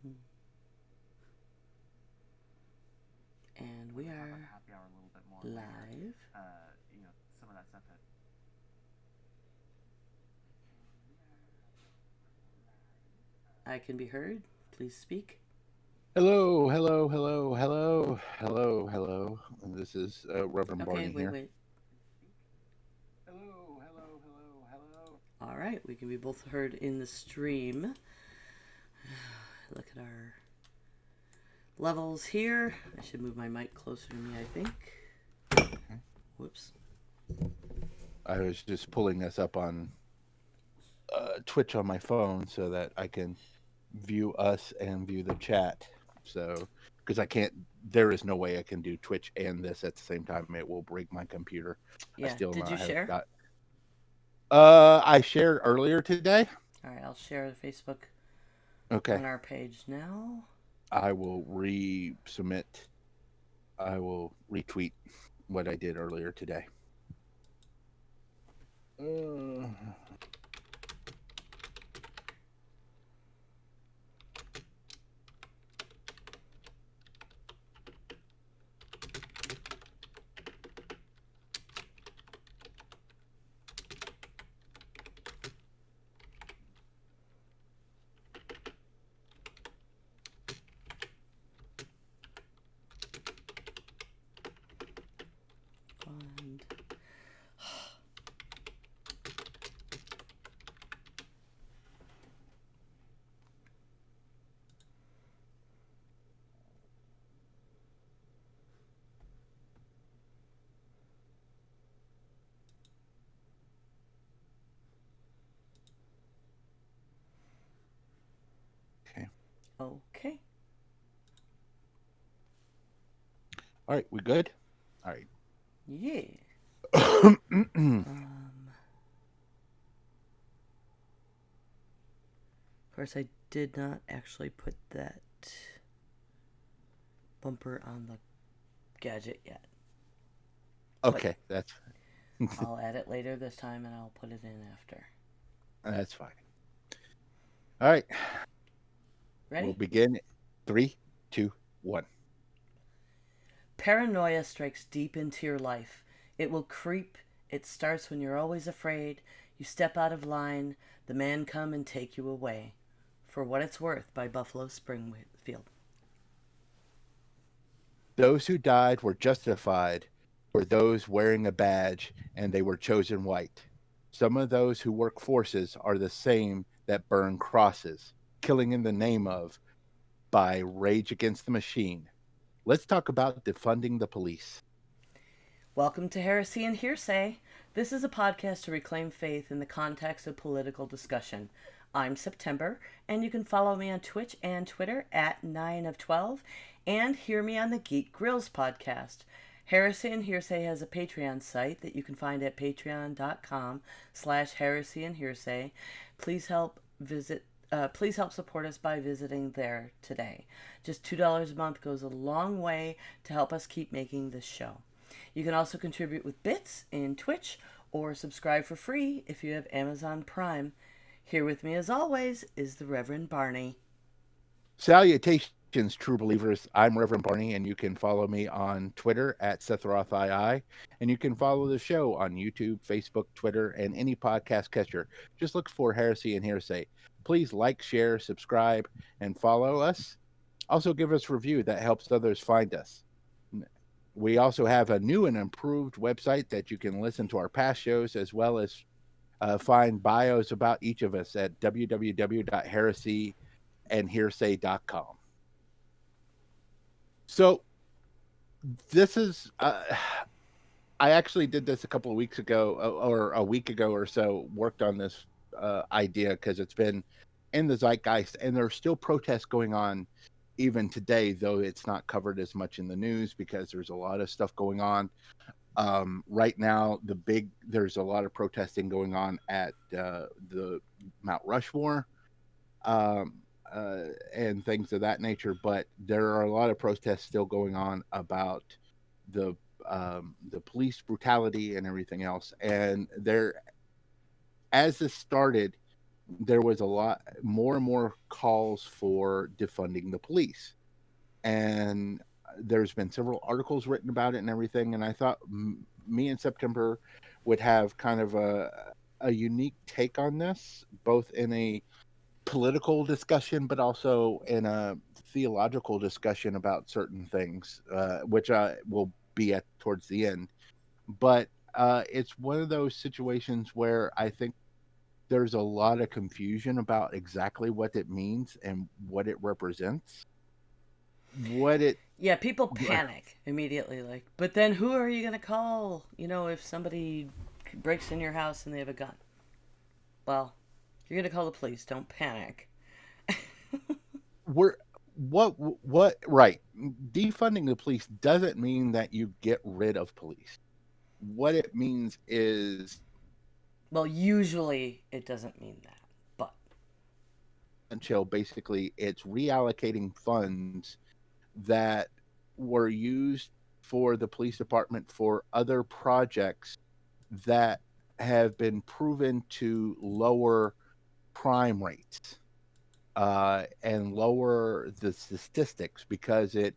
And we are live. I can be heard. Please speak. Hello, hello, hello, hello, hello, hello. This is Reverend Okay, Barney wait, here. wait. Hello, hello, hello, hello. All right, we can be both heard in the stream. Look at our levels here. I should move my mic closer to me, I think. Okay. Whoops. I was just pulling this up on Twitch on my phone so that I can view us and view the chat. So, because I can't, there is no way I can do Twitch and this at the same time. It will break my computer. I Yeah, still did you not have share? got. I shared earlier today. All right, I'll share the Facebook Okay. on our page now. I will resubmit. I will retweet what I did earlier today. Uh, And okay. okay. All right. We good? All Yeah. right. Um, of course, I did not actually put that bumper on the gadget yet, but Okay. I'll add it later this time and I'll put it in after. That's fine. All right. We'll Ready? begin. Three, two, one. Paranoia strikes deep into your life. It will creep. It starts when you're always afraid. You step out of line. The man come and take you away. For What It's Worth by Buffalo Springfield. Those who died were justified for those wearing a badge, and they were chosen white. Some of those who work forces are the same that burn crosses, killing in the name of by Rage Against the Machine. Let's talk about defunding the police. Welcome to Heresy and Hearsay. This is a podcast to reclaim faith in the context of political discussion. I'm September, and you can follow me on Twitch and Twitter at 9 of 12, and hear me on the Geek Grills podcast. Heresy and Hearsay has a Patreon site that you can find at patreon.com/heresy and hearsay. Please help support us by visiting there today. Just $2 a month goes a long way to help us keep making this show. You can also contribute with bits in Twitch or subscribe for free if you have Amazon Prime. Here with me, as always, is the Reverend Barney. Salutations, true believers. I'm Reverend Barney, and you can follow me on Twitter at SethRothII, and you can follow the show on YouTube, Facebook, Twitter, and any podcast catcher. Just look for Heresy and Hearsay. Please like, share, subscribe, and follow us. Also, give us a review that helps others find us. We also have a new and improved website that you can listen to our past shows as well as find bios about each of us at www.heresyandhearsay.com. So this is I actually did this a couple of weeks ago or a week ago or so. Worked on this idea because it's been in the zeitgeist, and there's still protests going on even today, though it's not covered as much in the news because there's a lot of stuff going on. Right now, there's a lot of protesting going on at the Mount Rushmore um, and things of that nature. But there are a lot of protests still going on about the the police brutality and everything else. And there, as this started, there was a lot more and more calls for defunding the police. And there's been several articles written about it and everything. And I thought me and September would have kind of a unique take on this, both in a political discussion, but also in a theological discussion about certain things, which will be at towards the end. But it's one of those situations where I think there's a lot of confusion about exactly what it means and what it represents. What it Yeah, people panic immediately. Like, but then who are you going to call? You know, if somebody breaks in your house and they have a gun. Well, you're going to call the police. Don't panic. we're what right, defunding the police doesn't mean that you get rid of police. What it means is Well, usually it doesn't mean that, but until basically it's reallocating funds that were used for the police department for other projects that have been proven to lower crime rates, and lower the statistics, because it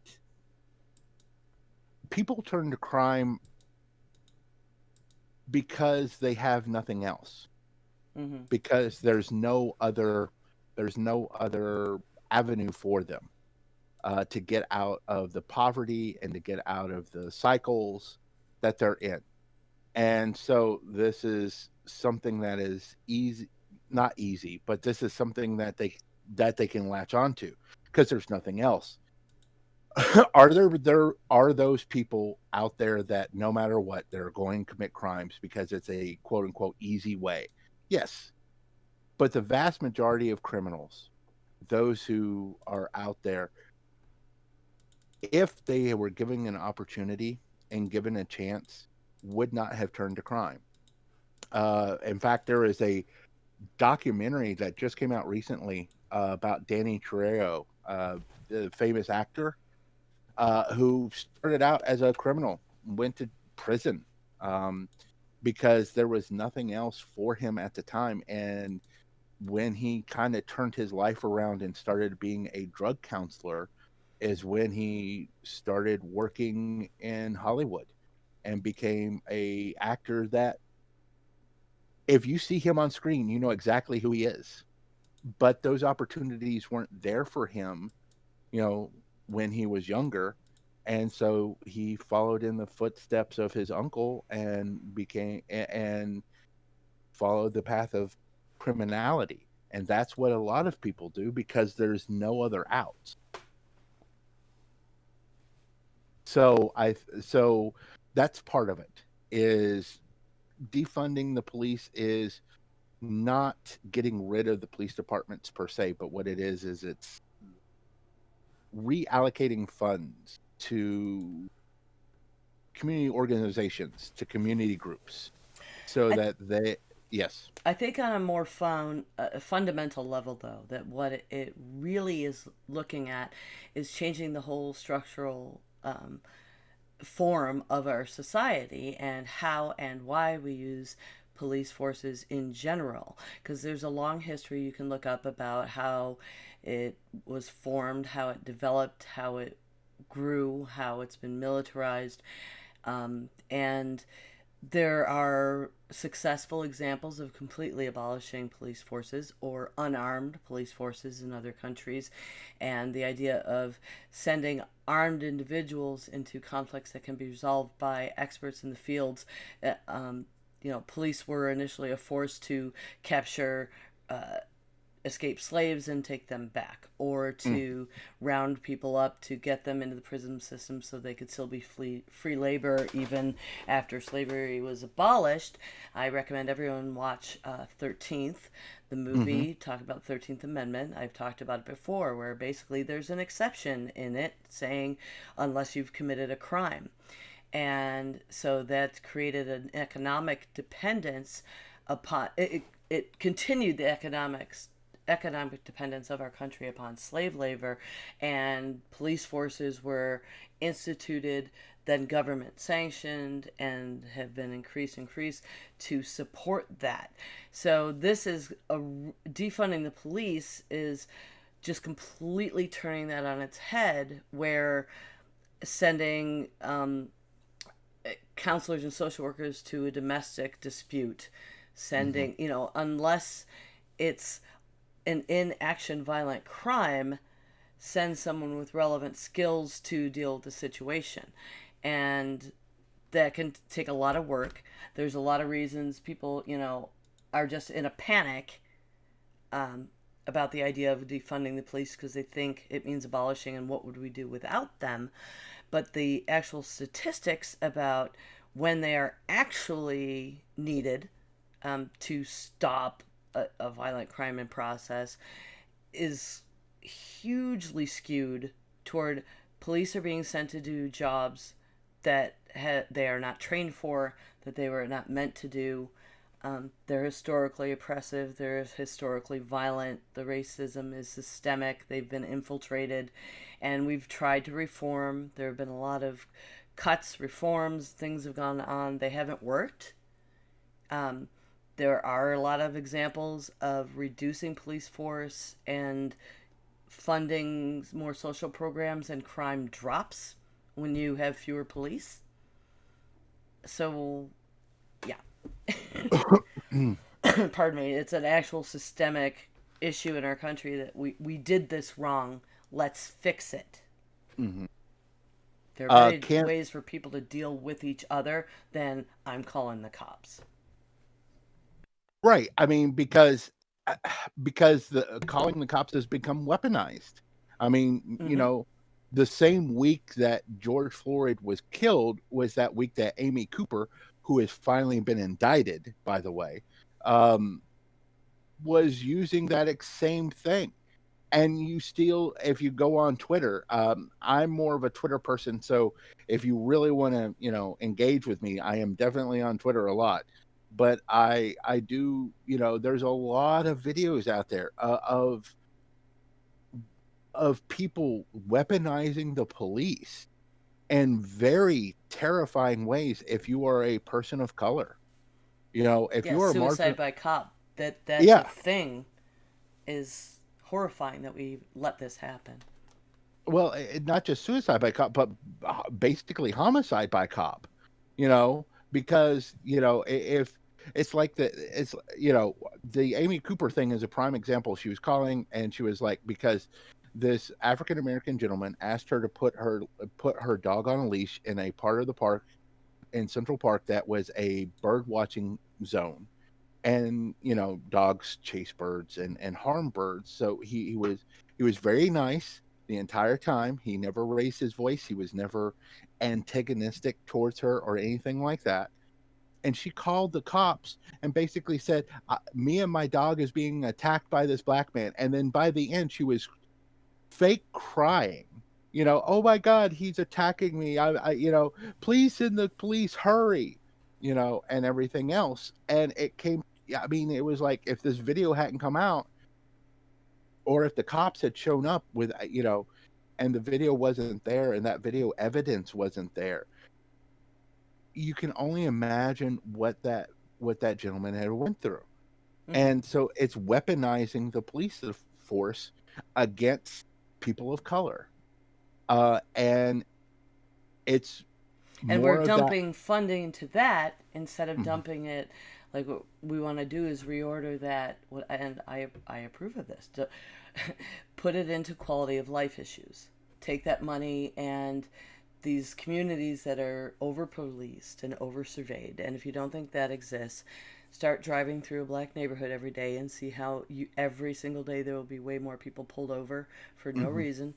people turn to crime because they have nothing else, mm-hmm. because there's no other avenue for them, to get out of the poverty and to get out of the cycles that they're in. And so this is something that is easy, not easy, but this is something that they can latch onto because there's nothing else. Are those people out there that no matter what they're going to commit crimes because it's a quote unquote easy way? Yes, but the vast majority of criminals, those who are out there, if they were given an opportunity and given a chance, would not have turned to crime. In fact, there is a documentary that just came out recently, about Danny Trejo, the famous actor, who started out as a criminal, went to prison, um, because there was nothing else for him at the time. And when he kind of turned his life around and started being a drug counselor, is when he started working in Hollywood and became a actor that if you see him on screen, you know exactly who he is. But those opportunities weren't there for him, you know, when he was younger. And so he followed in the footsteps of his uncle and and followed the path of criminality. And that's what a lot of people do because there's no other out. So that's part of it, is defunding the police is not getting rid of the police departments per se, but what it is it's reallocating funds to community organizations, to community groups, so I, that they, yes. I think on a more fundamental level, though, that what it really is looking at is changing the whole structural form of our society and how and why we use police forces in general. Because there's a long history you can look up about how it was formed, how it developed, how it grew, how it's been militarized. And there are successful examples of completely abolishing police forces or unarmed police forces in other countries. And the idea of sending armed individuals into conflicts that can be resolved by experts in the fields. Police were initially a force to capture escape slaves and take them back, or Mm, to round people up to get them into the prison system so they could still be free labor even after slavery was abolished. I recommend everyone watch 13th, the mm-hmm, movie, talk about 13th Amendment. I've talked about it before, where basically there's an exception in it saying unless you've committed a crime. And so that created an economic dependence upon it. It continued the economics economic dependence of our country upon slave labor, and police forces were instituted, then government sanctioned, and have been increased to support that. So this is a defunding the police is just completely turning that on its head, where sending counselors and social workers to a domestic dispute, Hmm. sending, unless it's an inaction violent crime, send someone with relevant skills to deal with the situation. And that can take a lot of work. There's a lot of reasons people, are just in a panic um, about the idea of defunding the police because they think it means abolishing and what would we do without them. But the actual statistics about when they are actually needed to stop a violent crime in process is hugely skewed toward police are being sent to do jobs that they are not trained for, that they were not meant to do. They're historically oppressive, they're historically violent, the racism is systemic, they've been infiltrated, and we've tried to reform. There have been a lot of cuts, reforms, things have gone on, they haven't worked. Um, there are a lot of examples of reducing police force and funding more social programs, and crime drops when you have fewer police. So, yeah. Pardon me, it's an actual systemic issue in our country that we did this wrong. Let's fix it. Hmm. There are better Can't ways for people to deal with each other than I'm calling the cops. Right. I mean, uh, because the calling the cops has become weaponized. I mean, Mm-hmm. the same week that George Floyd was killed was that week that Amy Cooper, who has finally been indicted, by the way, um, was using that same thing. And you still, if you go on Twitter, I'm more of a Twitter person. So if you really want to, engage with me, I am definitely on Twitter a lot. But I do, there's a lot of videos out there of people weaponizing the police in very terrifying ways. If you are a person of color, if Yeah, you are a suicide margin, by cop. That's a yeah. thing. Is horrifying that we let this happen. Well, not just suicide by cop, but basically homicide by cop. Because if it's like the Amy Cooper thing is a prime example. She was calling and she was like, because this African American gentleman asked her to put her dog on a leash in a part of the park in Central Park that was a bird watching zone, and dogs chase birds and harm birds. So he was very nice the entire time. He never raised his voice. He was never antagonistic towards her or anything like that. And she called the cops and basically said, me and my dog is being attacked by this black man. And then by the end she was fake crying, oh my god, he's attacking me. Please send the police, hurry, and everything else. And it came, yeah, I mean, it was like, if this video hadn't come out, or if the cops had shown up with, and the video wasn't there and that video evidence wasn't there, you can only imagine what that gentleman had went through. Mm-hmm. And so it's weaponizing the police force against people of color. And it's And we're more of that. dumping funding to that instead of Mhm, dumping it. Like, what we want to do is reorder that. And I approve of this. To put it into quality of life issues. Take that money and these communities that are over policed and over surveyed. And if you don't think that exists, start driving through a black neighborhood every day and see how every single day there will be way more people pulled over for no mhm, reason.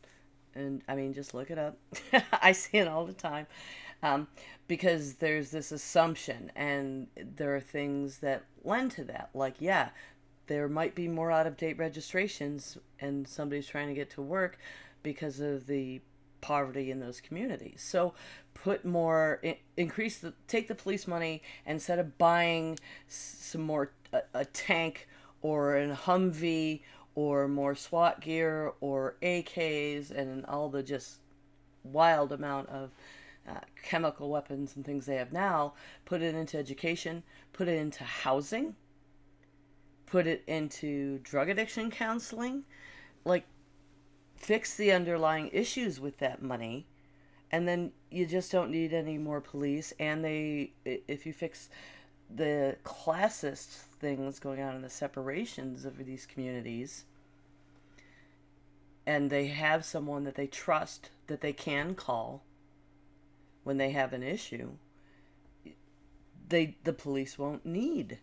And I mean, just look it up. I see it all the time. um, because there's this assumption, and there are things that lend to that. Like, yeah, there might be more out of date registrations, and somebody's trying to get to work because of the poverty in those communities. So, put more, increase take the police money, and instead of buying some more a tank or a Humvee or more SWAT gear or AKs and all the just wild amount of chemical weapons and things they have now, put it into education, put it into housing, put it into drug addiction counseling, like fix the underlying issues with that money, and then you just don't need any more police. And if you fix the classist things going on in the separations of these communities, and they have someone that they trust that they can call when they have an issue, the police won't need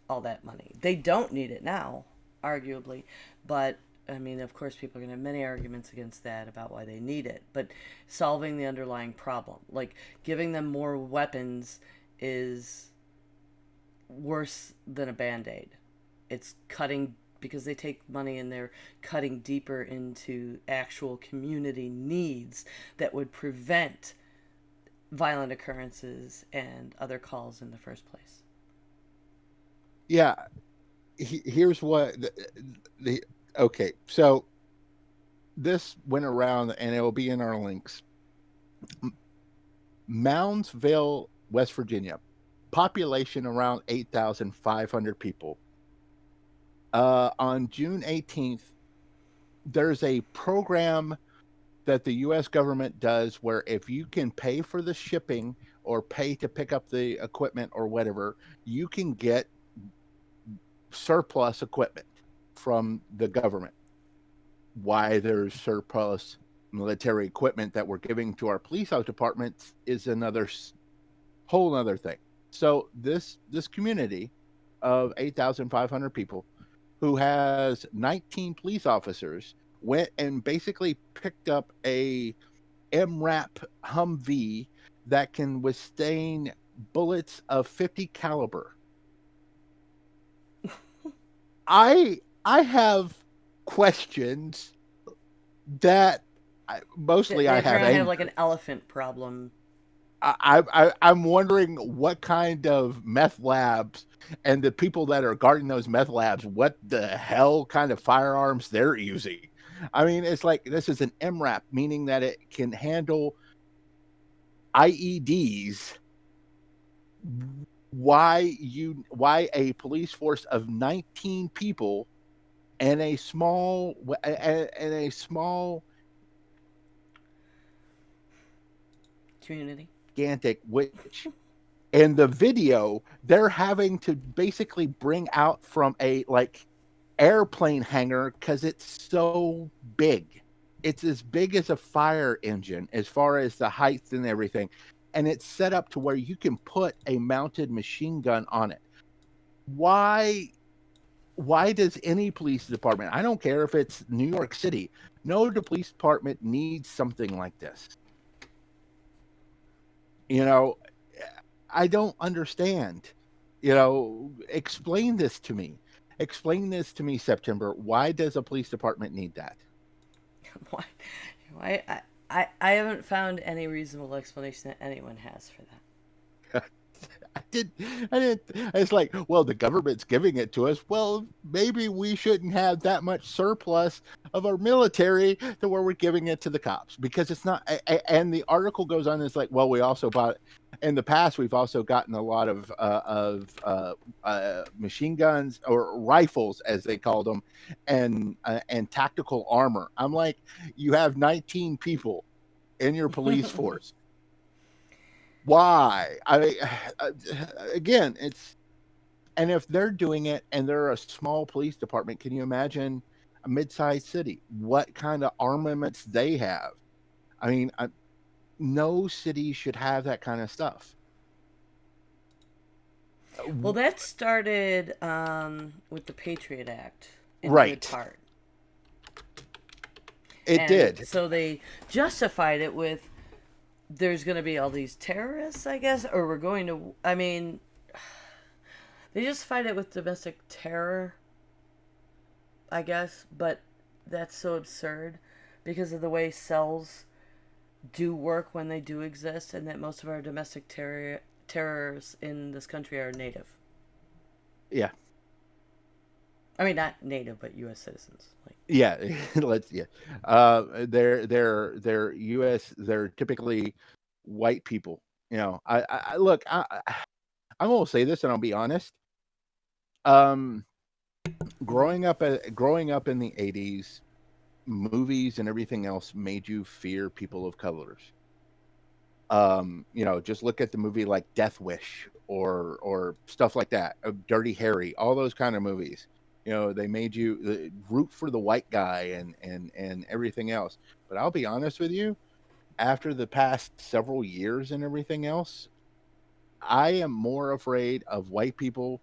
all that money. They don't need it now, arguably, but I mean, of course, people are going to have many arguments against that about why they need it. But solving the underlying problem, like giving them more weapons, is worse than a band-aid. It's cutting, because they take money and they're cutting deeper into actual community needs that would prevent violent occurrences and other calls in the first place. Yeah. Here's what okay, so this went around, and it will be in our links. Moundsville, West Virginia, population around 8,500 people. On June 18th, there's a program that the U.S. government does where if you can pay for the shipping or pay to pick up the equipment or whatever, you can get surplus equipment from the government. Why there's surplus military equipment that we're giving to our police departments is another whole other thing. So this community of 8,500 people, who has 19 police officers, went and basically picked up a MRAP Humvee that can withstand bullets of 50 caliber. I have questions that mostly They're I have. going to have like an elephant problem. I'm wondering what kind of meth labs and the people that are guarding those meth labs, what the hell kind of firearms they're using. I mean, it's like, this is an MRAP, meaning that it can handle IEDs. Why a police force of 19 people and a small Community. gigantic, which in the video they're having to basically bring out from a like airplane hangar because it's so big. It's as big as a fire engine as far as the height and everything, and it's set up to where you can put a mounted machine gun on it. Why does any police department, I don't care if it's New York City, no, the police department needs something like this? You know, I don't understand. Explain this to me. Explain this to me, September. Why does a police department need that? Why? I haven't found any reasonable explanation that anyone has for that. I didn't. It's like, well, the government's giving it to us. Well, maybe we shouldn't have that much surplus of our military to where we're giving it to the cops, because it's not. And the article goes on. It's like, well, we also bought. In the past, we've also gotten a lot of machine guns or rifles, as they called them, and tactical armor. I'm like, you have 19 people in your police force. Why? Again, and if they're doing it and they're a small police department, can you imagine a mid-sized city? What kind of armaments they have? I mean, no city should have that kind of stuff. Well, that started with the Patriot Act in right. good part. It did. So they justified it with, there's going to be all these terrorists, I guess, or we're going to, I mean, they justified it with domestic terror, I guess, but that's so absurd because of the way cells do work when they do exist, and that most of our domestic terrors in this country are native. Yeah. I mean, not native, but U.S. citizens. Like, Yeah, they're U.S. They're typically white people. You know, I look. I'm gonna say this, and I'll be honest. Um, mm-hmm. growing up in the '80s, movies and everything else made you fear people of colors. You know, just look at the movie like Death Wish or stuff like that, Dirty Harry, all those kind of movies. You know, they made you root for the white guy and everything else. But I'll be honest with you, after the past several years and everything else, I am more afraid of white people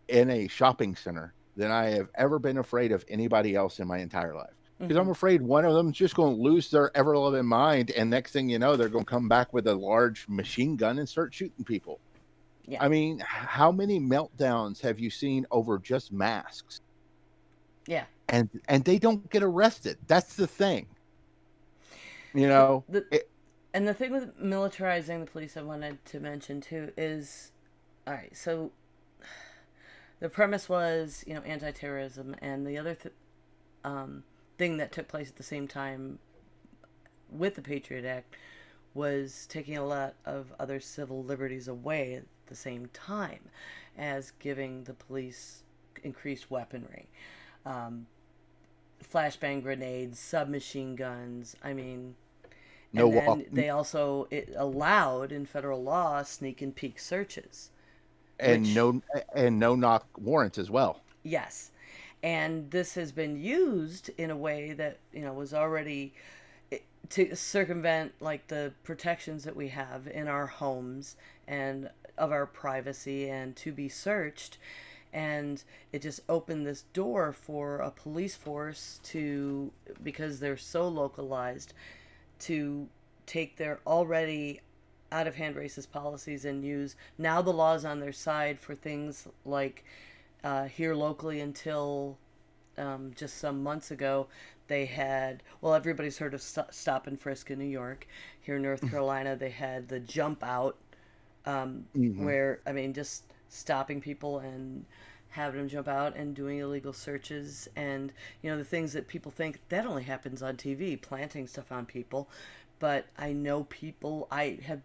in a shopping center than I have ever been afraid of anybody else in my entire life. Because Mm-hmm. I'm afraid one of them's just going to lose their ever loving mind, and next thing you know, they're going to come back with a large machine gun and start shooting people. Yeah, I mean, how many meltdowns have you seen over just masks? yeah. And they don't get arrested. That's the thing, you The, know. the and the thing with militarizing the police I wanted to mention too is, all right. So the premise was, anti-terrorism, and the other um, thing that took place at the same time with the Patriot Act was taking a lot of other civil liberties away at the same time as giving the police increased weaponry. Um, Flashbang grenades, submachine guns. I mean, No and walk then it allowed in federal law sneak and peek searches, and which, no knock warrants as well. yes, and this has been used in a way that was already to circumvent like the protections that we have in our homes and of our privacy and to be searched, and it just opened this door for a police force to, because they're so localized, to take their already out of hand racist policies and use now the laws on their side for things like here locally until just some months ago, they had, well, everybody's heard of Stop and Frisk in New York. Here in North Carolina, they had the jump out, Hmm. where, I mean, just stopping people and having them jump out and doing illegal searches. And, the things that people think that only happens on TV, planting stuff on people. But I know people, I have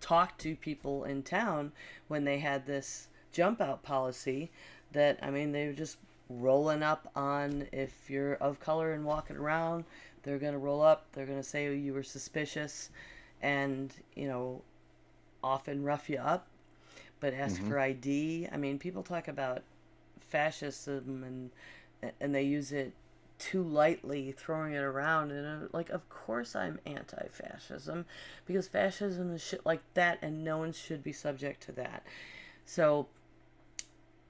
talked to people in town when they had this jump out policy that, I mean, they were just rolling up on, if you're of color and walking around, they're going to roll up, they're going to say you were suspicious and, often rough you up, but ask Hmm. for ID. I mean, people talk about fascism and they use it too lightly, throwing it around. And like, of course I'm anti-fascism, because fascism is shit like that, and no one should be subject to that. So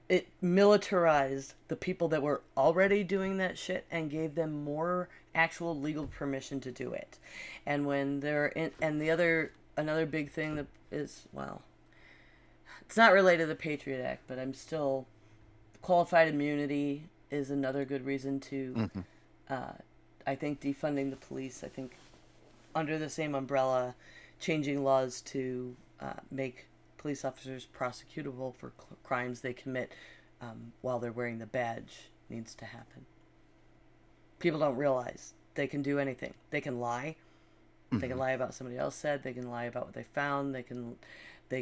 it militarized the people that were already doing that shit and gave them more actual legal permission to do it. And when they're in, and the other another big thing that is, well, it's not related to the Patriot Act, but I'm still, qualified immunity is another good reason to, Hmm. uh, I think, defunding the police. I think under the same umbrella, changing laws to make police officers prosecutable for crimes they commit while they're wearing the badge needs to happen. People don't realize they can do anything. They can lie. They can Hmm. lie about what somebody else said. They can lie about what they found. They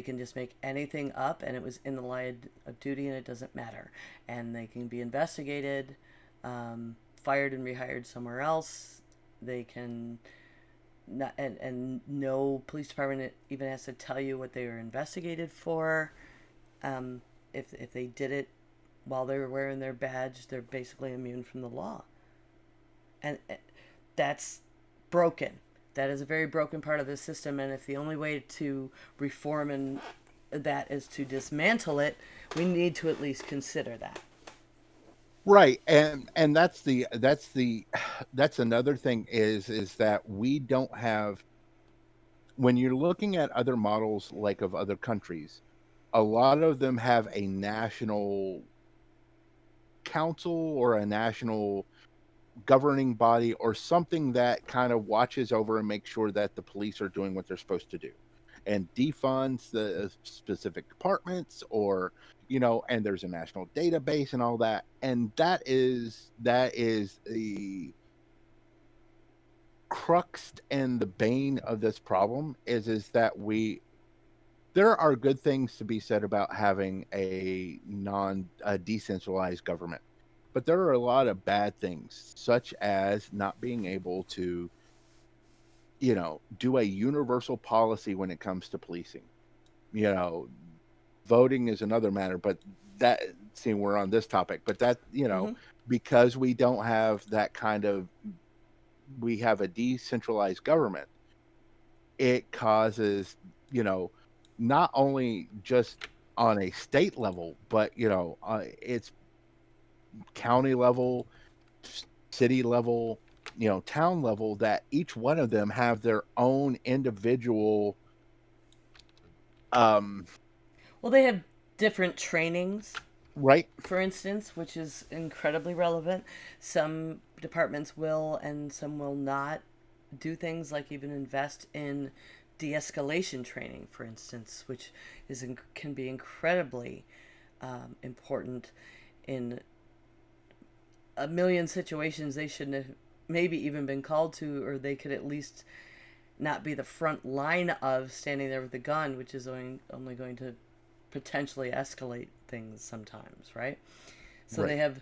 can just make anything up, and it was in the line of duty, and it doesn't matter. And they can be investigated, fired, and rehired somewhere else. They can not, and no police department even has to tell you what they were investigated for. If they did it while they were wearing their badge, they're basically immune from the law, and that's broken. That is a very broken part of the system, and if the only way to reform and that is to dismantle it, we need to at least consider that. Right, and that's another thing is that we don't have, when you're looking at other models like of other countries, a lot of them have a national council or a national governing body or something that kind of watches over and makes sure that the police are doing what they're supposed to do. and defunds the specific departments, or and there's a national database and all that. And that is the crux and the bane of this problem, is that there are good things to be said about having a decentralized government, but there are a lot of bad things, such as not being able to do a universal policy when it comes to policing. you know Voting is another matter, but that, seeing we're on this topic, but that, Mm-hmm. because we don't have that we have a decentralized government, it causes, you know, not only just on a state level, but, it's county level, city level, town level, that each one of them have their own individual, um, Well, they have different trainings, right, for instance, which is incredibly relevant. Some departments will and some will not do things like even invest in de-escalation training, for instance, which can be incredibly important in a million situations they shouldn't have maybe even been called to, or they could at least not be the front line of standing there with a gun, which is only going to potentially escalate things sometimes, right? So right,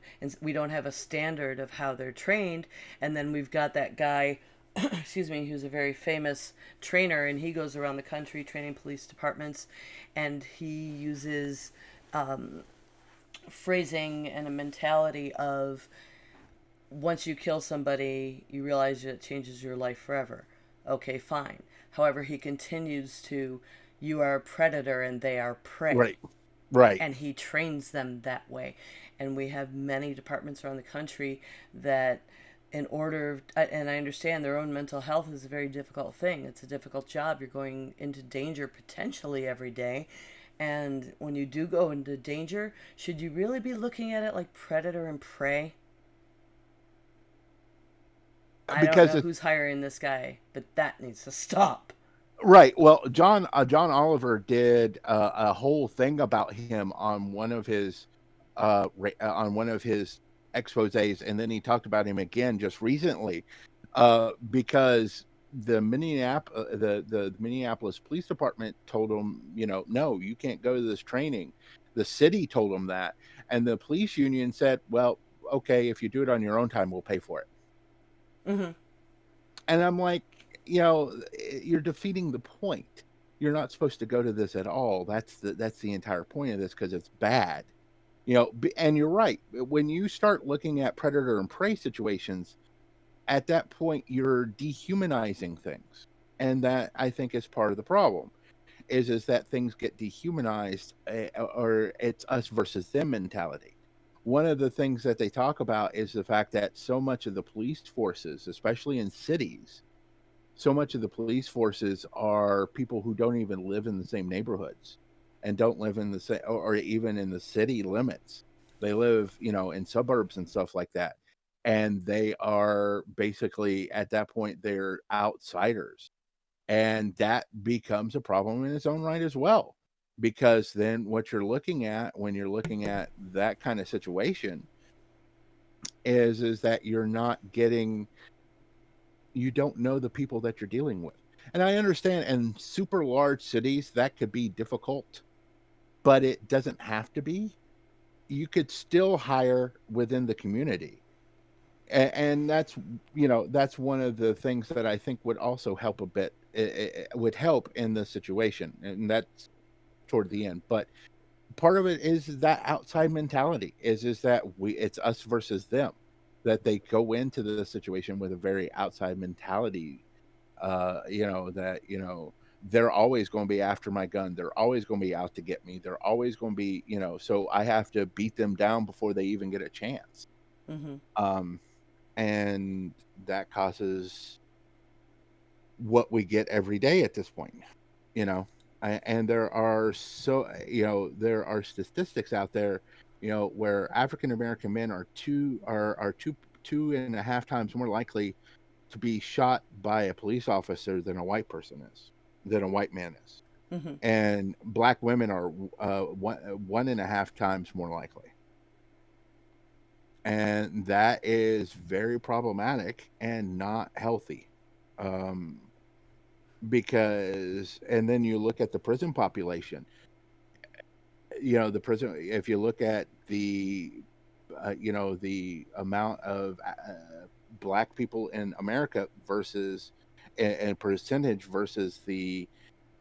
we don't have a standard of how they're trained. And then we've got that guy, excuse me, who's a very famous trainer, and he goes around the country training police departments, and he uses phrasing and a mentality of once you kill somebody, you realize it changes your life forever. Okay, fine. However, he continues to, you are a predator and they are prey. right, right. And he trains them that way. And we have many departments around the country that, in order, and I understand their own mental health is a very difficult thing. It's a difficult job. You're going into danger potentially every day. And when you do go into danger, should you really be looking at it like predator and prey? I don't Because know it, who's hiring this guy, but that needs to stop. right. Well, John Oliver did a whole thing about him on one of his exposés, and then he talked about him again just recently, because the Minneapolis Police Department told him, no, you can't go to this training. The city told him that, and the police union said, well, okay, if you do it on your own time, we'll pay for it. Mm-hmm. And I'm like, you're defeating the point. You're not supposed to go to this at all. That's the entire point of this, because it's bad. And you're right. When you start looking at predator and prey situations, at that point you're dehumanizing things. And that, I think, is part of the problem. Is that things get dehumanized, or it's us versus them mentality. One of the things that they talk about is the fact that so much of the police forces, especially in cities, so much of the police forces are people who don't even live in the same neighborhoods, and don't live in the same, or even in the city limits. They live, in suburbs and stuff like that. And they are basically, at that point, they're outsiders. And that becomes a problem in its own right as well. Because then what you're looking at when you're looking at that kind of situation is that you're not getting, you don't know the people that you're dealing with. And I understand in super large cities that could be difficult, but it doesn't have to be. You could still hire within the community. And that's one of the things that I think would also help a bit. It would help in the situation, and that's toward the end. But part of it is that outside mentality, is that it's us versus them, that they go into the situation with a very outside mentality. That they're always going to be after my gun, they're always going to be out to get me, they're always going to be, so I have to beat them down before they even get a chance. Mm-hmm. um and that causes what we get every day at this point. you know and there are statistics out there, where African American men are two and a half times more likely to be shot by a police officer than a white man is. Mm-hmm. and black women are 1.5 times more likely. And that is very problematic and not healthy. Um, because, and then you look at the prison population, the prison, if you look at the amount of black people in America versus and percentage versus the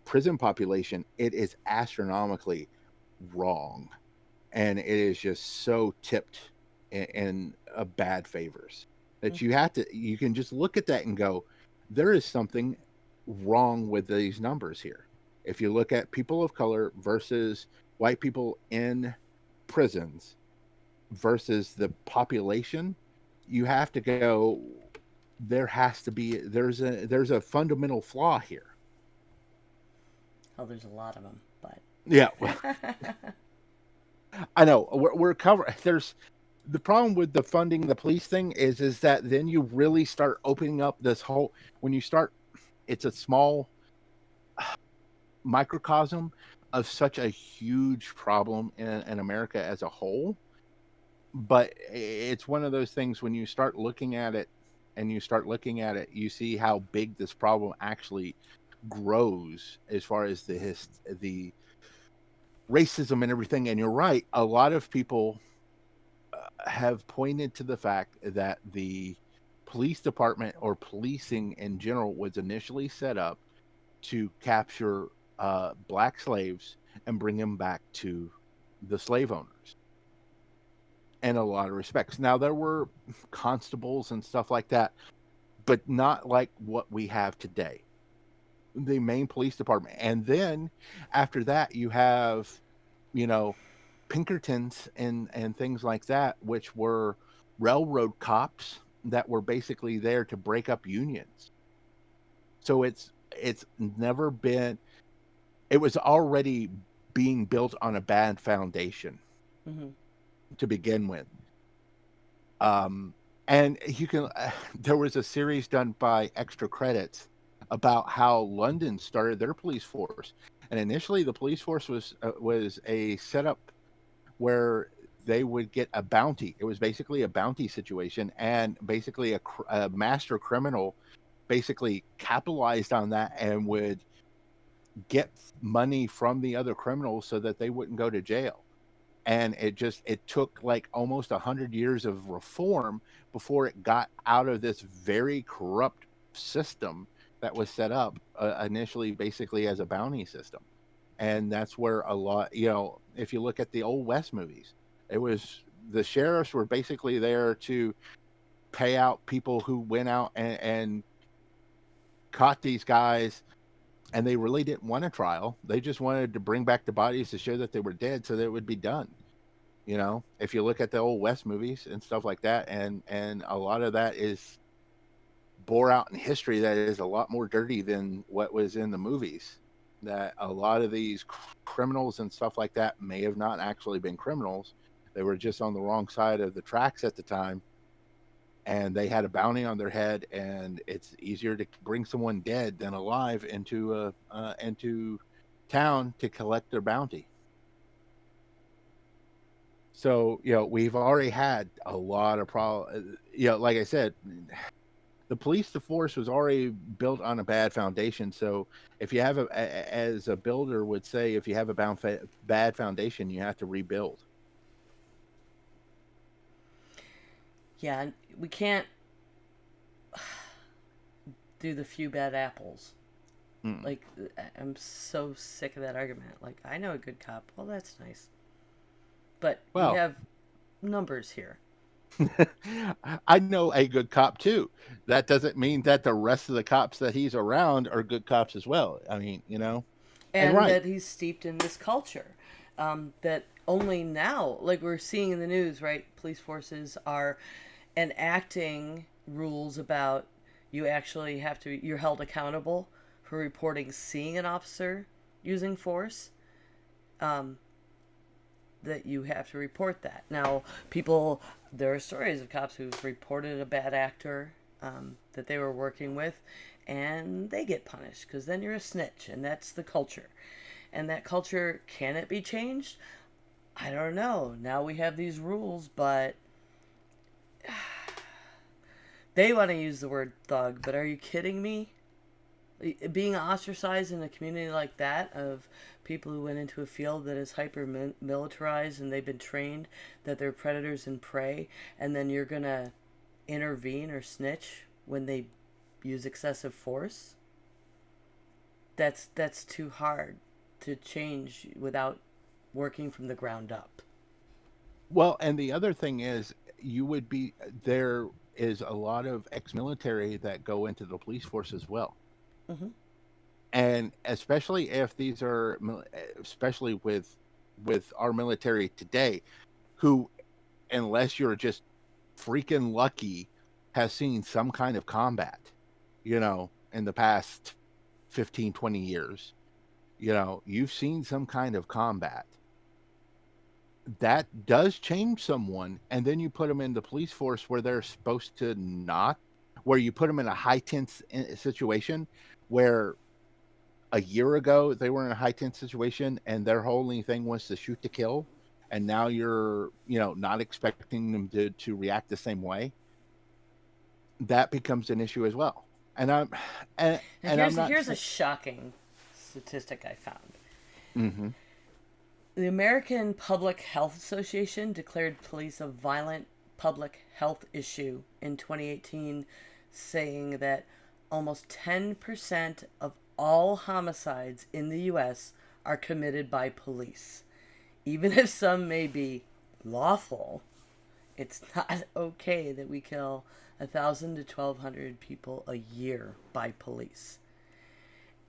prison population, it is astronomically wrong, and it is just so tipped in bad favors that you can just look at that and go, there is something wrong with these numbers here. If you look at people of color versus white people in prisons versus the population, you have to go, there's a fundamental flaw here. Oh, there's a lot of them, but Yeah, I know we're covering. There's the problem with the funding the police thing is that then you really start opening up this whole, when you start, it's a small microcosm of such a huge problem in America as a whole. But it's one of those things when you start looking at it and you see how big this problem actually grows as far as the racism and everything. And you're right, a lot of people have pointed to the fact that the police department or policing in general was initially set up to capture black slaves and bring them back to the slave owners in a lot of respects. Now, there were constables and stuff like that, but not like what we have today. The main police department. And then after that, you have, you know, Pinkertons and things like that, which were railroad cops that were basically there to break up unions. So it's never been, it was already being built on a bad foundation mm-hmm. to begin with. Um, and you can, there was a series done by Extra Credits about how London started their police force. And initially, the police force was a setup where they would get a bounty. It was basically a bounty situation, and basically a master criminal basically capitalized on that and would get money from the other criminals so that they wouldn't go to jail. And it took like almost 100 years of reform before it got out of this very corrupt system that was set up initially basically as a bounty system. And that's where a lot, if you look at the old West movies, it was the sheriffs were basically there to pay out people who went out and caught these guys, and they really didn't want a trial. They just wanted to bring back the bodies to show that they were dead so that it would be done. If you look at the old West movies and stuff like that, and a lot of that is bore out in history that is a lot more dirty than what was in the movies. That a lot of these criminals and stuff like that may have not actually been criminals. They were just on the wrong side of the tracks at the time, and they had a bounty on their head, and it's easier to bring someone dead than alive into town to collect their bounty. So, we've already had a lot of problems. Like I said, the police force was already built on a bad foundation. So if you have as a builder would say, if you have a bad foundation, you have to rebuild. Yeah, we can't do the few bad apples. Mm. Like, I'm so sick of that argument. Like, I know a good cop. Well, that's nice. But we Well, have numbers here. I know a good cop too. That doesn't mean that the rest of the cops that he's around are good cops as well. I mean, and And right. that he's steeped in this culture. That only now, like we're seeing in the news, right? Police forces are enacting rules about you actually have to, you're held accountable for reporting seeing an officer using force. Um, that you have to report that. Now, there are stories of cops who've reported a bad actor that they were working with, and they get punished because then you're a snitch, and that's the culture. And that culture, can it be changed? I don't know. Now we have these rules, but they want to use the word thug, but are you kidding me? Being ostracized in a community like that of people who went into a field that is hyper militarized and they've been trained that they're predators and prey, and then you're going to intervene or snitch when they use excessive force? That's too hard to change without working from the ground up. Well, and the other thing is, you would be there is a lot of ex-military that go into the police force as well. Hmm. And especially if these are, especially with our military today, who, unless you're just freaking lucky, has seen some kind of combat, in the past 15, 20 years. You've seen some kind of combat. That does change someone, and then you put them in the police force where they're supposed to not, where you put them in a high tense situation where a year ago they were in a high tense situation and their whole only thing was to shoot to kill, and now you're not expecting them to react the same way. That becomes an issue as well. And I'm and I'm not Here's a shocking statistic I found. mm-hmm. The American Public Health Association declared police a violent public health issue in 2018, saying that almost 10% of all homicides in the U.S. are committed by police. Even if some may be lawful, it's not okay that we kill 1,000 to 1,200 people a year by police.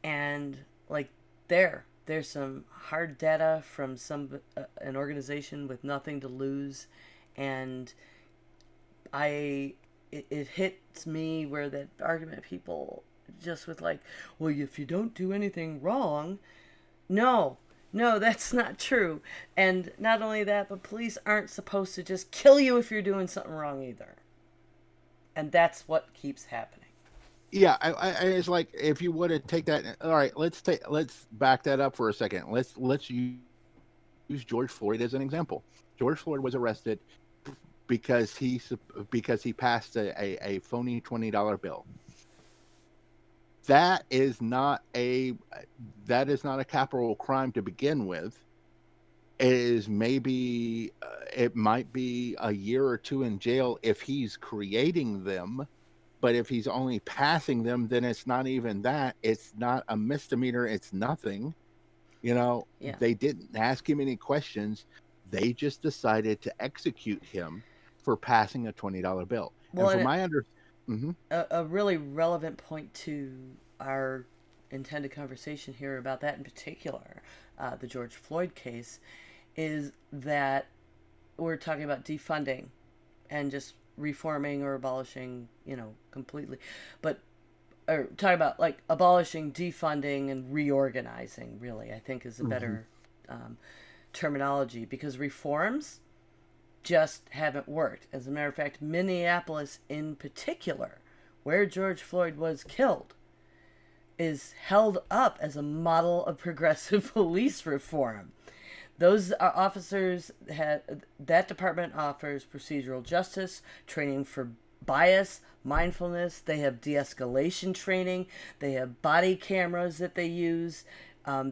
And like there's some hard data from an organization with nothing to lose, and it hits me where that argument people just with like, well, if you don't do anything wrong, no, no, that's not true. And not only that, but police aren't supposed to just kill you if you're doing something wrong either. And that's what keeps happening. Yeah, it's like, if you would to take that. All right, let's back that up for a second. Let's use George Floyd as an example. George Floyd was arrested because he passed a phony $20 bill. That is not a capital crime to begin with. It is maybe it might be a year or two in jail if he's creating them. But if he's only passing them, then it's not even that. It's not a misdemeanor. It's nothing. Yeah. They didn't ask him any questions. They just decided to execute him for passing a $20 bill. Well, and from my a really relevant point to our intended conversation here about that in particular, the George Floyd case, is that we're talking about defunding and just reforming or abolishing, completely. But or talking about like abolishing, defunding, and reorganizing, really, I think is a better terminology, because reforms just haven't worked. As a matter of fact, Minneapolis in particular, where George Floyd was killed, is held up as a model of progressive police reform. Those officers that department offers procedural justice, training for bias, mindfulness. They have de-escalation training. They have body cameras that they use.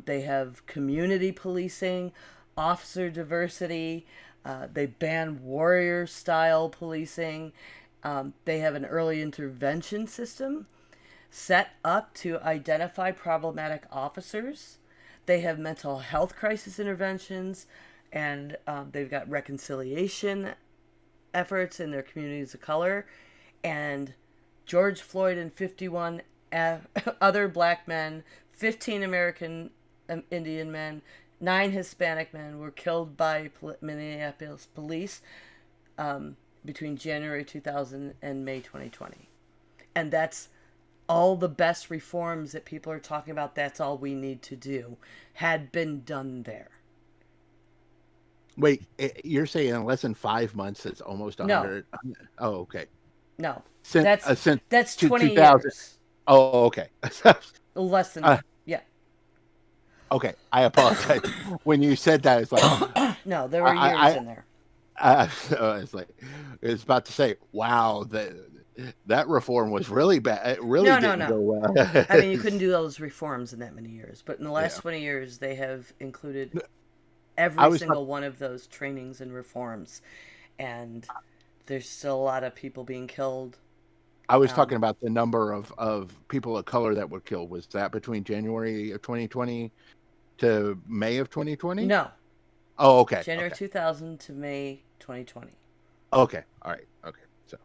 They have community policing, officer diversity. They ban warrior style policing. They have an early intervention system set up to identify problematic officers. They have mental health crisis interventions, and they've got reconciliation efforts in their communities of color. And George Floyd and 51 other black men, 15 American Indian men, 9 Hispanic men were killed by Minneapolis police between January 2000 and May 2020. And that's all the best reforms that people are talking about. That's all we need to do had been done there. Wait, you're saying in less than 5 months it's almost 100? No. Oh, okay. No, since that's 20 2000. years. Oh, okay. Less than yeah. Okay, I apologize. When you said that, it's like No, there were years I in there. it's like it's about to say, wow, that reform was really bad. It really No, no, didn't no. go well. I mean, you couldn't do all those reforms in that many years, but in the last Yeah, 20 years, they have included I every was talk- single one of those trainings and reforms, and there's still a lot of people being killed. I was Um, talking about the number of people of color that were killed. Was that between January of 2020 to May of 2020? no, Oh, okay, January okay, 2000 to May 2020. okay, all right, okay. So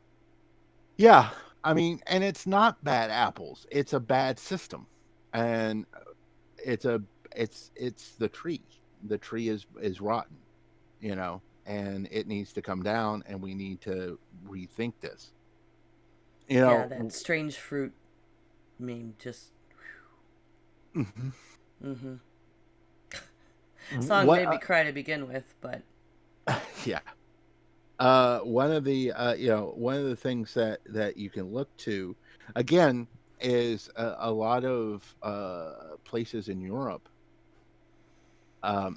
yeah, I mean, and it's not bad apples. It's a bad system, and it's a it's the tree. The tree is rotten, and it needs to come down, and we need to rethink this. You Yeah, know, that strange fruit meme just. mhm. Mm-hmm. Song What? made me cry to begin with, but Yeah. One of the things that you can look to, again, is a lot of places in Europe.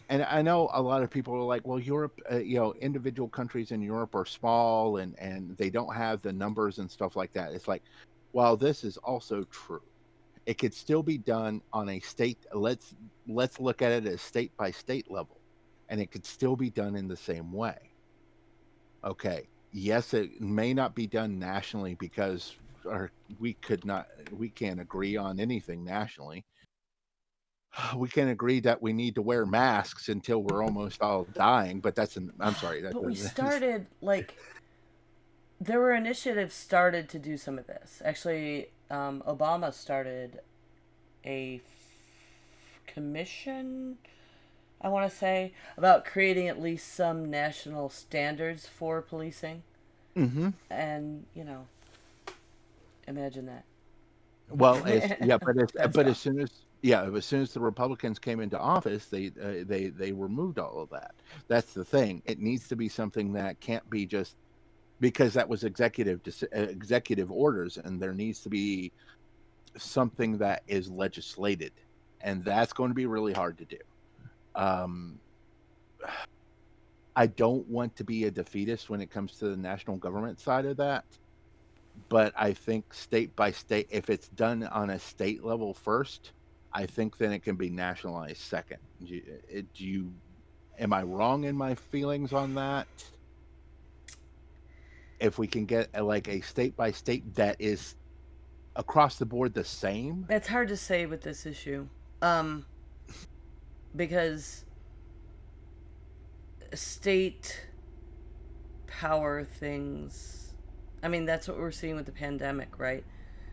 And I know a lot of people are like, well, Europe, individual countries in Europe are small and they don't have the numbers and stuff like that. It's like, while this is also true, it could still be done on a state. Let's look at it as state by state level, and it could still be done in the same way. Okay. Yes, it may not be done nationally because or we can't agree on anything nationally. We can agree that we need to wear masks until we're almost all dying, but I'm sorry, but we started like there were initiatives started to do some of this. Actually, Obama started a commission, I want to say, about creating at least some national standards for policing. hmm And, imagine well, that. That's but gone. as soon as the Republicans came into office, they removed all of that. That's the thing. It needs to be something that can't be just because that was executive orders, and there needs to be something that is legislated, and that's going to be really hard to do. Um, I don't want to be a defeatist when it comes to the national government side of that, but I think state by state, if it's done on a state level first, I think then it can be nationalized second. Am I wrong in my feelings on that? If we can get like a state by state that is across the board the same, It's hard to say with this issue. Um, because state power things. I mean, that's what we're seeing with the pandemic, right?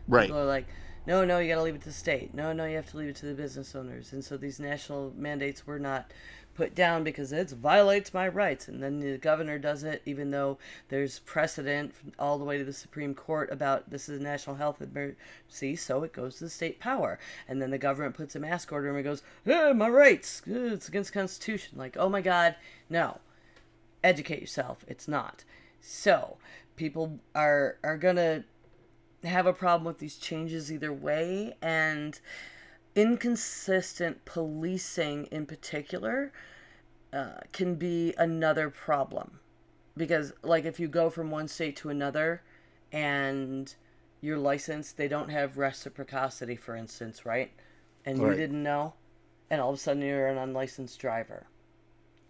right? People are like, no, no, you got to leave it to the state. No, no, you have to leave it to the business owners. And so these national mandates were not put down because it violates my rights. And then the governor does it, even though there's precedent all the way to the Supreme Court about this is a national health emergency, so it goes to the state power. And then the government puts a mask order and it goes, my rights, it's against the Constitution. Like, oh my God, no. Educate yourself. It's not. So people are gonna have a problem with these changes either way, and inconsistent policing in particular can be another problem because like if you go from one state to another and your license they don't have reciprocity, for instance, right, and you Right. didn't know, and all of a sudden you're an unlicensed driver.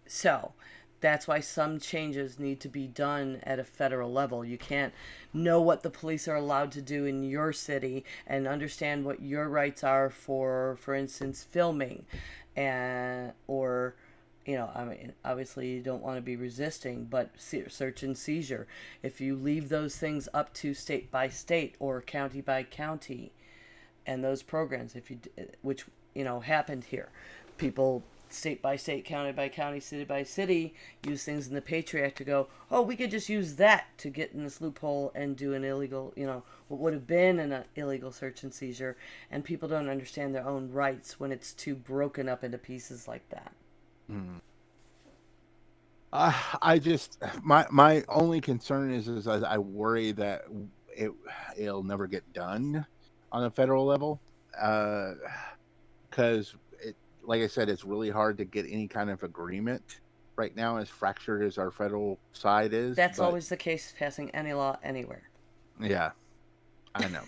So that's why some changes need to be done at a federal level. You can't know what the police are allowed to do in your city and understand what your rights are for instance, filming, and or I mean, obviously you don't want to be resisting, but search and seizure. If you leave those things up to state by state or county by county, and those programs, if you, which happened here, people state by state, county by county, city by city, use things in the Patriot Act to go, oh, we could just use that to get in this loophole and do an illegal, what would have been an illegal search and seizure. And people don't understand their own rights when it's too broken up into pieces like that. Mm. I just my only concern is I worry that it it'll never get done on a federal level, because like I said, it's really hard to get any kind of agreement right now, as fractured as our federal side is. That's But always the case passing any law anywhere. yeah, I know.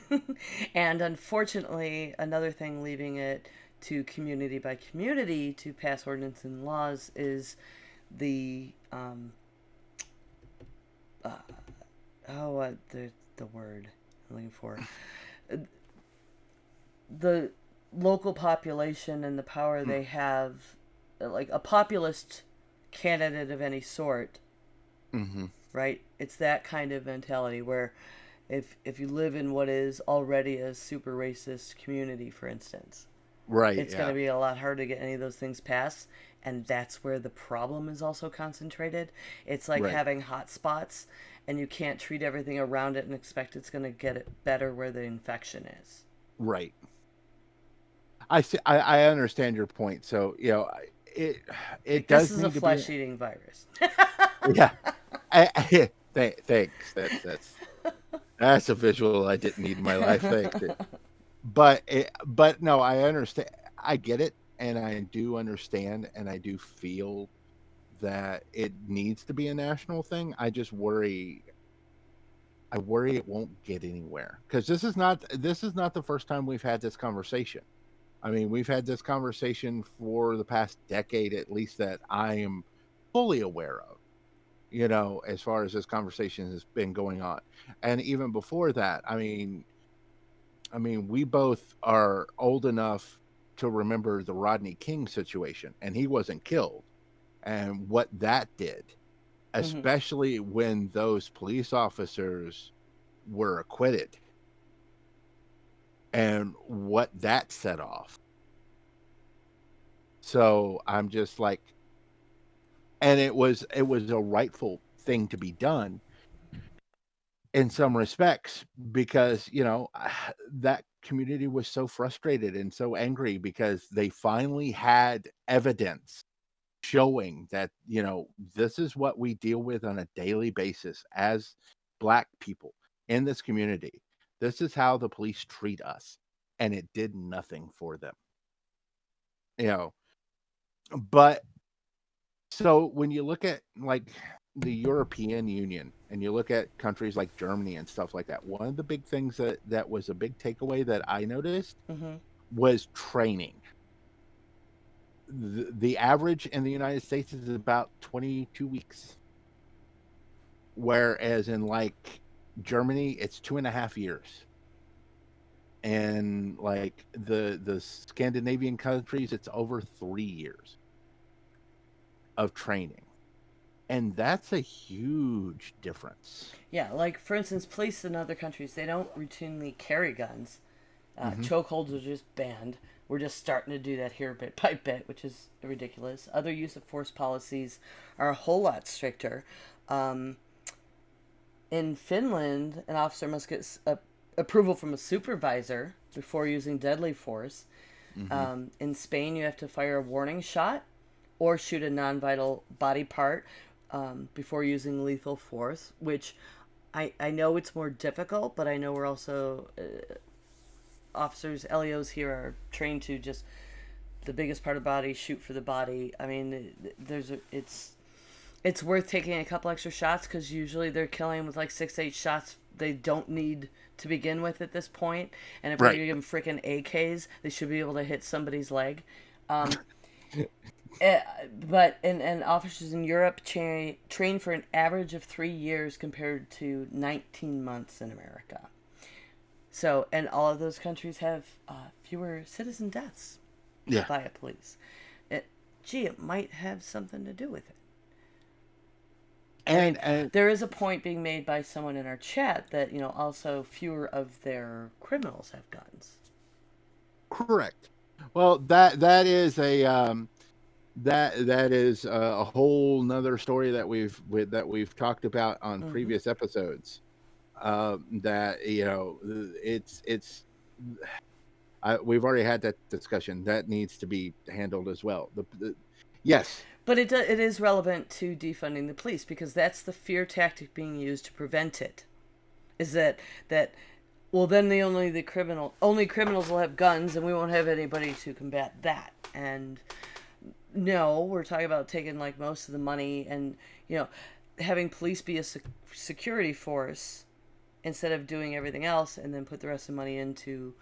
And unfortunately, another thing leaving it to community by community to pass ordinance and laws is the uh, the word I'm looking for, the local population and the power they have, like a populist candidate of any sort, Mm-hmm. right? It's that kind of mentality where if you live in what is already a super racist community, for instance, Right. it's going to Yeah. be a lot harder to get any of those things passed. And that's where the problem is also concentrated. It's like Right. having hot spots, and you can't treat everything around it and expect it's going to get it better where the infection is. Right. I see. I understand your point. So it Like, it this does is a need to be. flesh eating virus. Yeah. Thanks. That's a visual I didn't need in my life. Thanks. But no, I understand. I get it, and I do understand, and I do feel that it needs to be a national thing. I just worry. I worry it won't get anywhere, because this is not the first time we've had this conversation. I mean, we've had this conversation for the past decade, at least, that I am fully aware of. As far as this conversation has been going on, and even before that, we both are old enough to remember the Rodney King situation, and he wasn't killed, and what that did, Mm-hmm. especially when those police officers were acquitted, and what that set off. So I'm just like, and it was a rightful thing to be done in some respects, because that community was so frustrated and so angry because they finally had evidence showing that this is what we deal with on a daily basis as Black people in this community. This is how the police treat us, and it did nothing for them. you know but So when you look at, like, the European Union, and you look at countries like Germany and stuff like that, one of the big things that was a big takeaway that I noticed Mm-hmm. was training. The average in the United States is about 22 weeks, whereas in, like, Germany, it's 2.5 years. And, like, the Scandinavian countries, it's over 3 years of training. And that's a huge difference. Yeah, like for instance, police in other countries, they don't routinely carry guns. Mhm. Chokeholds are just banned. We're just starting to do that here bit by bit, which is ridiculous. Other use of force policies are a whole lot stricter. Um, in Finland, an officer must get approval from a supervisor before using deadly force. Mhm. In Spain, you have to fire a warning shot or shoot a non vital body part before using lethal force, which I know it's more difficult, but I know we're also officers, LEOs here are trained to just the biggest part of the body, shoot for the body. I mean, it's worth taking a couple extra shots because usually they're killing with like 6 8 shots they don't need to begin with at this point. And if we're Right. gonna give them freaking AKs, they should be able to hit somebody's leg. Um, but and officers in Europe train for an average of 3 years compared to 19 months in America. So, and all of those countries have fewer citizen deaths Yeah. by a police. It, gee, it might have something to do with it. I mean, And there is a point being made by someone in our chat that, also fewer of their criminals have guns. correct. Well, that is a whole nother story that we've talked about on Mm-hmm. previous episodes. That it's we've already had that discussion. That needs to be handled as well. Yes. But it is relevant to defunding the police because that's the fear tactic being used to prevent it. Is that well then the only criminals will have guns and we won't have anybody to combat that. And no, we're talking about taking like most of the money and, having police be a security force instead of doing everything else, and then put the rest of the money into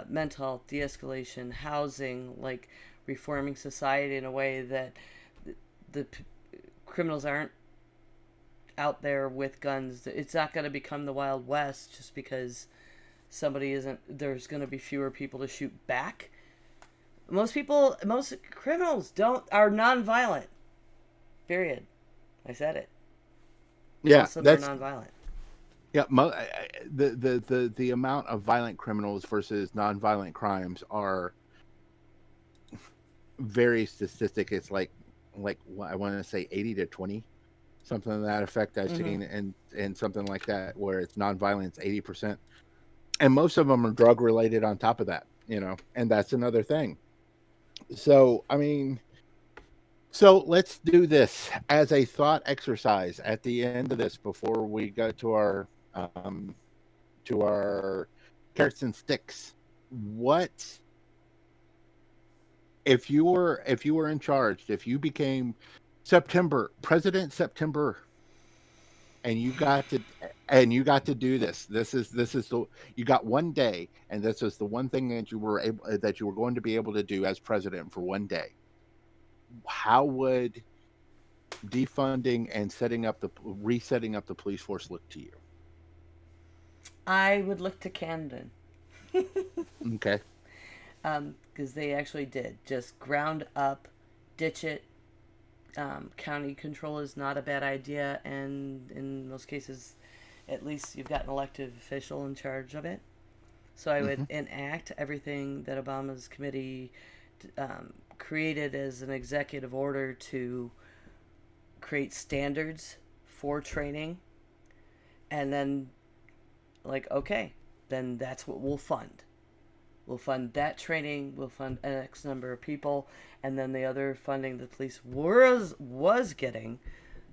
mental health, de-escalation, housing, like reforming society in a way that the criminals aren't out there with guns. It's not going to become the Wild West just because there's going to be fewer people to shoot back. Most criminals are nonviolent. Period. I said it. Yeah, Most of them are nonviolent. Yeah, the amount of violent criminals versus nonviolent crimes are very statistic. It's like I want to say 80-20, something to that effect. I've seen, and something like that where it's nonviolence 80%, and most of them are drug related on top of that. And that's another thing. So I mean, so let's do this as a thought exercise at the end of this before we go to our carrots and sticks. What if you were in charge? If you became President September, and you got to do this. This is you got one day, and this is the one thing that you were going to be able to do as president for one day. How would defunding and resetting up the police force look to you? I would look to Camden. Okay. Because they actually did just ground up, ditch it. County control is not a bad idea, and in most cases, at least you've got an elected official in charge of it. So I would enact everything that Obama's committee created as an executive order to create standards for training, and then, okay, then that's what we'll fund. We'll fund that training. We'll fund an X number of people, and then the other funding the police was getting,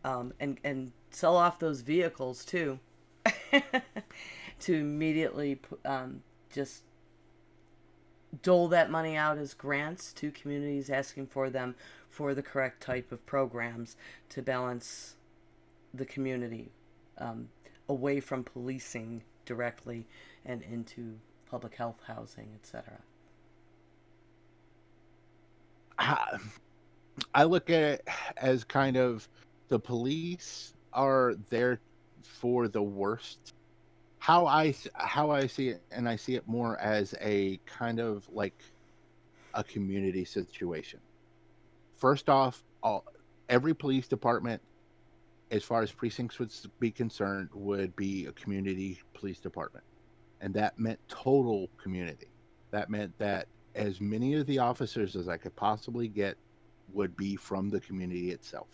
and sell off those vehicles too, to immediately just dole that money out as grants to communities asking for them for the correct type of programs to balance the community away from policing directly and into public health, housing, etc. I look at it as kind of the police are there for the worst. How I see it, and I see it more as a kind of like a community situation. First off, every police department, as far as precincts would be concerned, would be a community police department. And that meant total community. That meant that as many of the officers as I could possibly get would be from the community itself.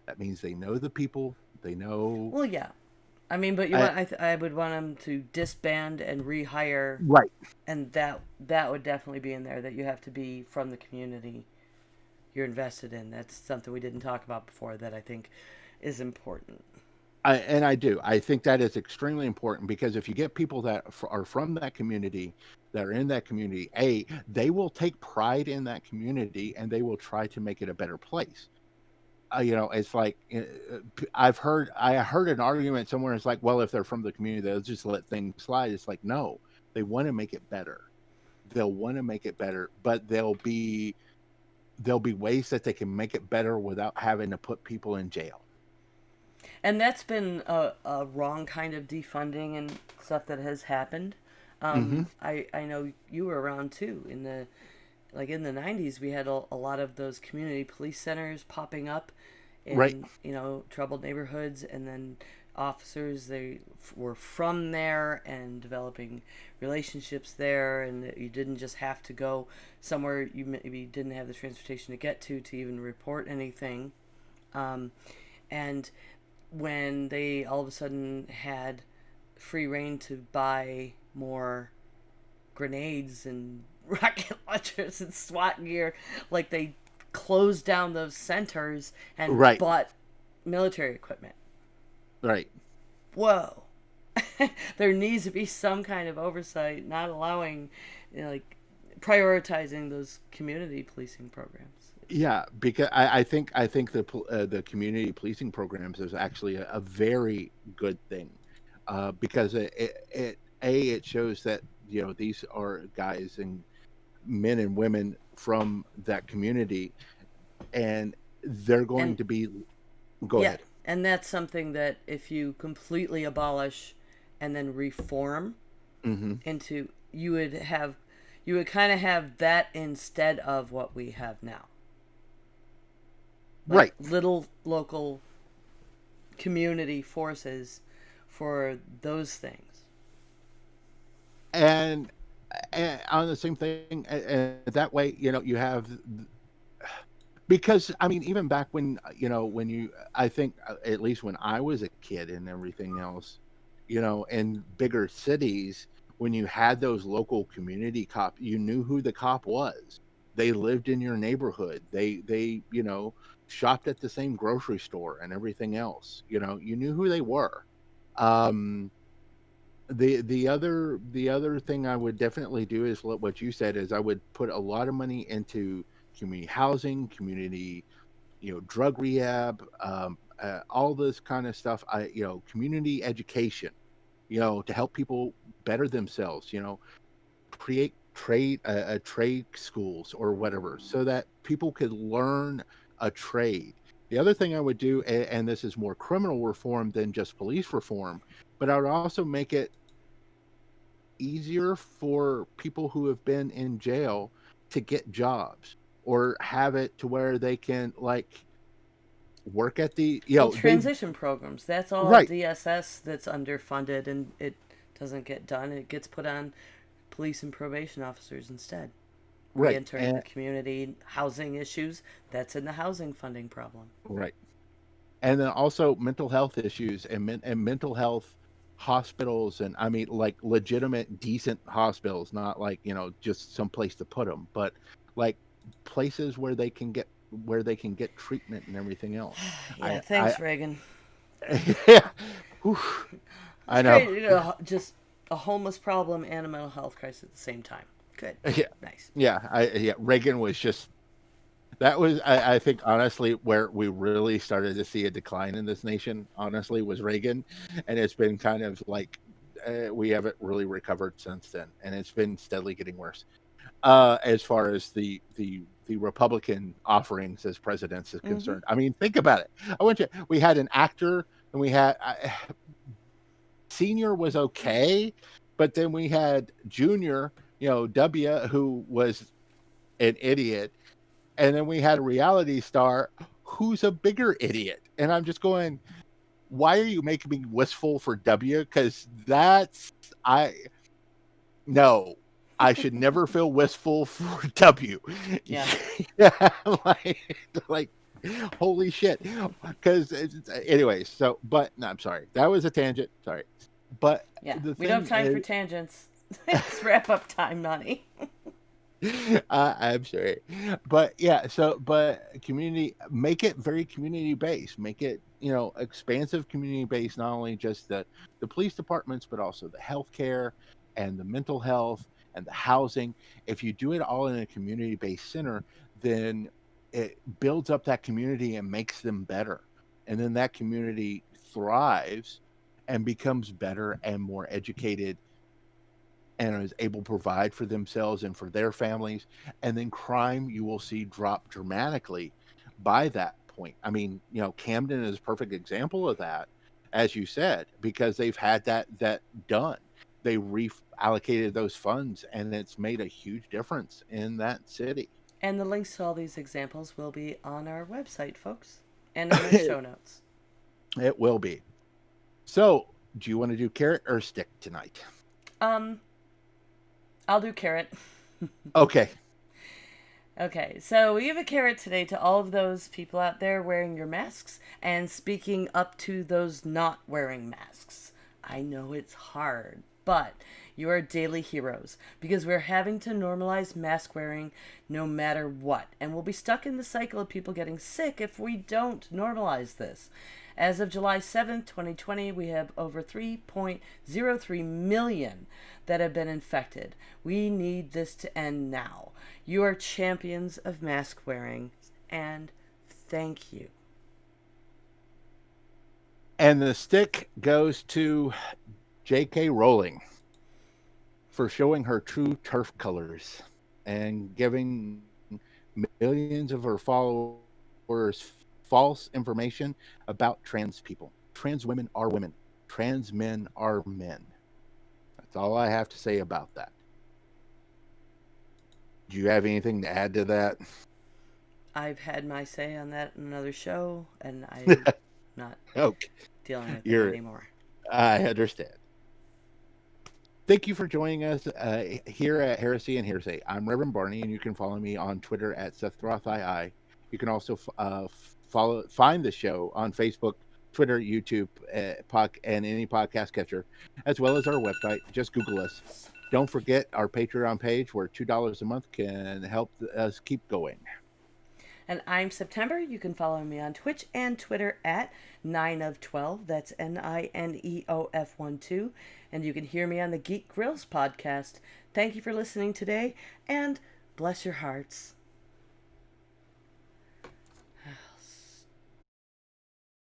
That means they know the people. They know. Well, yeah. I mean, but I would want them to disband and rehire. Right. And that would definitely be in there, that you have to be from the community you're invested in. That's something we didn't talk about before that I think is important. I do. I think that is extremely important, because if you get people that are from that community, that are in that community, they will take pride in that community and they will try to make it a better place. It's like I heard an argument somewhere. It's like, well, if they're from the community, they'll just let things slide. It's like, no, they want to make it better. They'll want to make it better, but there'll be ways that they can make it better without having to put people in jail. And that's been a wrong kind of defunding and stuff that has happened. I know you were around too. In the 90s, we had a lot of those community police centers popping up in, right, troubled neighborhoods, and then officers, they were from there and developing relationships there, and you didn't just have to go somewhere you maybe didn't have the transportation to get to even report anything. And when they all of a sudden had free reign to buy more grenades and rocket launchers and SWAT gear, they closed down those centers and bought military equipment. Right. Whoa. There needs to be some kind of oversight, not allowing prioritizing those community policing programs. Yeah, because I think the community policing programs is actually a very good thing, because it shows that these are guys and men and women from that community, and they're going And to be. Go yeah, ahead. and that's something that if you completely abolish and then reform Hmm. into, you would kind of have that instead of what we have now. Like Right, little local community forces for those things. and, on the same thing, and that way, you have. Because I mean, even back when when I think, at least when I was a kid and everything else, in bigger cities, when you had those local community cop, you knew who the cop was. They lived in your neighborhood. They shopped at the same grocery store and everything else. You knew who they were. Um, the other thing I would definitely do is what you said, is I would put a lot of money into community housing, community drug rehab, all this kind of stuff. Community education, to help people better themselves. Create trade schools or whatever, so that people could learn a trade. The other thing I would do, and this is more criminal reform than just police reform, but I would also make it easier for people who have been in jail to get jobs, or have it to where they can, like, work at the Well, they've transition programs, that's all right, DSS that's underfunded and it doesn't get done. It gets put on police and probation officers instead. right, Re-entering the and community, housing issues, that's in the housing funding problem. right, and then also mental health issues, and mental health hospitals, and I mean, like, legitimate decent hospitals, not like just some place to put them, but like places where they can get treatment and everything else. Yeah, I thanks, Reagan. Yeah. Whew, It's I know. great. Just a homeless problem and a mental health crisis at the same time. Good. Yeah, Nice. yeah. Reagan was just, that was, I think, honestly, where we really started to see a decline in this nation. Honestly, was Reagan, and it's been kind of like, we haven't really recovered since then, and it's been steadily getting worse. As far as the Republican offerings as presidents is Mm-hmm. concerned, I mean, think about it. We had an actor, and we had, senior was okay, but then we had junior, W, who was an idiot, and then we had a reality star who's a bigger idiot. And I'm just going, why are you making me wistful for W? Because that's I no. I should never feel wistful for W. Yeah. Yeah, like holy shit. Because anyways, so but no, I'm sorry. That was a tangent. Sorry. But Yeah. the We don't have thing time for is, tangents. It's wrap up time, Nani. I'm sorry, but yeah. So, but community, make it very community based. Make it expansive community based. Not only just the police departments, but also the healthcare and the mental health and the housing. If you do it all in a community based center, then it builds up that community and makes them better, and then that community thrives and becomes better and more educated, and is able to provide for themselves and for their families. And then crime, you will see, drop dramatically by that point. I mean, Camden is a perfect example of that, as you said, because they've had that done. They reallocated those funds, and it's made a huge difference in that city. And the links to all these examples will be on our website, folks, and in the It show notes. will be. So, do you want to do carrot or stick tonight? Um, I'll do carrot. Okay. Okay, so we give a carrot today to all of those people out there wearing your masks and speaking up to those not wearing masks. I know it's hard, but you are daily heroes because we're having to normalize mask wearing no matter what. And we'll be stuck in the cycle of people getting sick if we don't normalize this. As of July 7th, 2020, we have over 3.03 million that have been infected. We need this to end now. You are champions of mask wearing, and thank you. And the stick goes to J.K. Rowling for showing her true turf colors and giving millions of her followers false information about trans people. Trans women are women. Trans men are men. That's all I have to say about that. Do you have anything to add to that? I've had my say on that in another show, and I'm not Okay, dealing with it you're. anymore. I understand. Thank you for joining us here at Heresy and Hearsay. I'm Reverend Barney, and you can follow me on Twitter at SethRothII. You can also find the show on Facebook, Twitter, YouTube, and any podcast catcher, as well as our website. Just Google us. Don't forget our Patreon page, where $2 a month can help us keep going. And I'm September. You can follow me on Twitch and Twitter at 9of12. That's NINEOF12. And you can hear me on the Geek Grills podcast. Thank you for listening today, and bless your hearts.